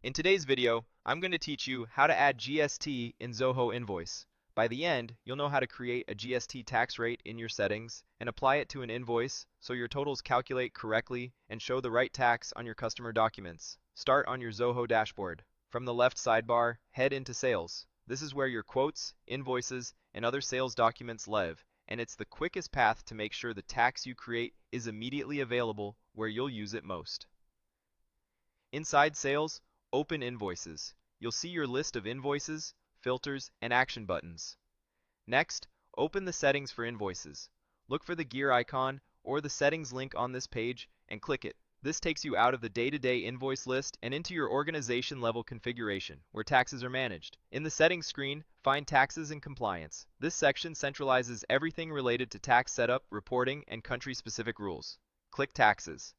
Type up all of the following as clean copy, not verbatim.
In today's video, I'm going to teach you how to add GST in Zoho Invoice. By the end, you'll know how to create a GST tax rate in your settings and apply it to an invoice so your totals calculate correctly and show the right tax on your customer documents. Start on your Zoho dashboard. From the left sidebar, head into Sales. This is where your quotes, invoices, and other sales documents live, and it's the quickest path to make sure the tax you create is immediately available where you'll use it most. Inside Sales, open Invoices. You'll see your list of invoices, filters, and action buttons. Next, open the settings for invoices. Look for the gear icon or the settings link on this page and click it. This takes you out of the day-to-day invoice list and into your organization level configuration, where taxes are managed. In the settings screen, find Taxes and Compliance. This section centralizes everything related to tax setup, reporting, and country-specific rules. Click Taxes.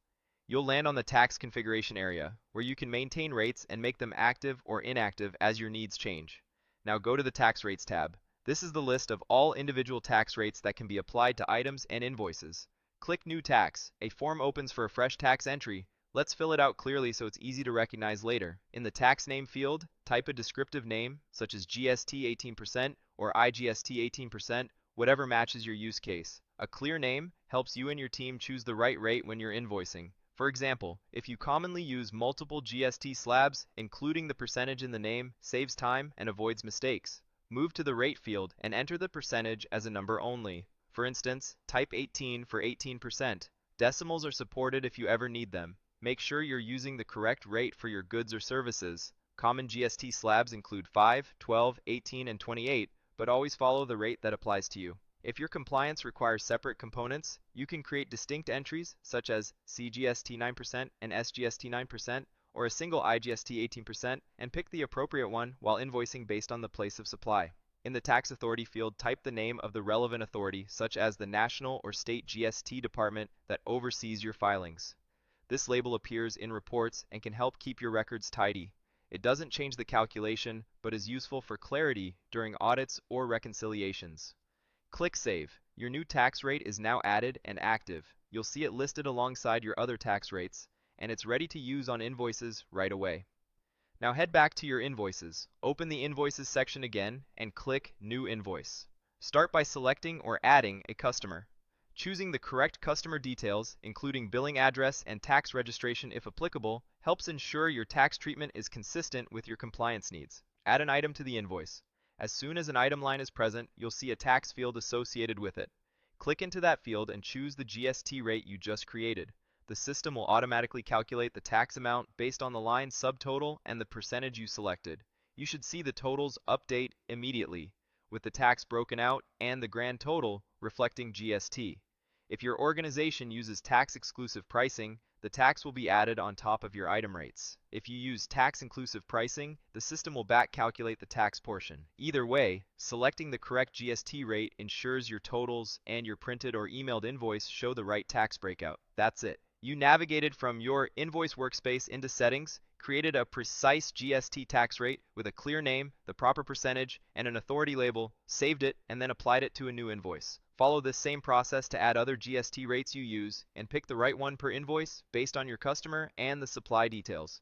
You'll land on the tax configuration area, where you can maintain rates and make them active or inactive as your needs change. Now go to the Tax Rates tab. This is the list of all individual tax rates that can be applied to items and invoices. Click New Tax. A form opens for a fresh tax entry. Let's fill it out clearly so it's easy to recognize later. In the tax name field, type a descriptive name, such as GST 18% or IGST 18%, whatever matches your use case. A clear name helps you and your team choose the right rate when you're invoicing. For example, if you commonly use multiple GST slabs, including the percentage in the name saves time and avoids mistakes. Move to the rate field and enter the percentage as a number only. For instance, type 18 for 18%. Decimals are supported if you ever need them. Make sure you're using the correct rate for your goods or services. Common GST slabs include 5, 12, 18, and 28, but always follow the rate that applies to you. If your compliance requires separate components, you can create distinct entries such as CGST 9% and SGST 9%, or a single IGST 18%, and pick the appropriate one while invoicing based on the place of supply. In the Tax Authority field, type the name of the relevant authority, such as the national or state GST department that oversees your filings. This label appears in reports and can help keep your records tidy. It doesn't change the calculation, but is useful for clarity during audits or reconciliations. Click Save. Your new tax rate is now added and active. You'll see it listed alongside your other tax rates, and it's ready to use on invoices right away. Now head back to your invoices. Open the Invoices section again and click New Invoice. Start by selecting or adding a customer. Choosing the correct customer details, including billing address and tax registration if applicable, helps ensure your tax treatment is consistent with your compliance needs. Add an item to the invoice. As soon as an item line is present, you'll see a tax field associated with it. Click into that field and choose the GST rate you just created. The system will automatically calculate the tax amount based on the line subtotal and the percentage you selected. You should see the totals update immediately, with the tax broken out and the grand total reflecting GST. If your organization uses tax-exclusive pricing, the tax will be added on top of your item rates. If you use tax-inclusive pricing, the system will back-calculate the tax portion. Either way, selecting the correct GST rate ensures your totals and your printed or emailed invoice show the right tax breakout. That's it. You navigated from your invoice workspace into settings, created a precise GST tax rate with a clear name, the proper percentage, and an authority label, saved it, and then applied it to a new invoice. Follow this same process to add other GST rates you use, and pick the right one per invoice based on your customer and the supply details.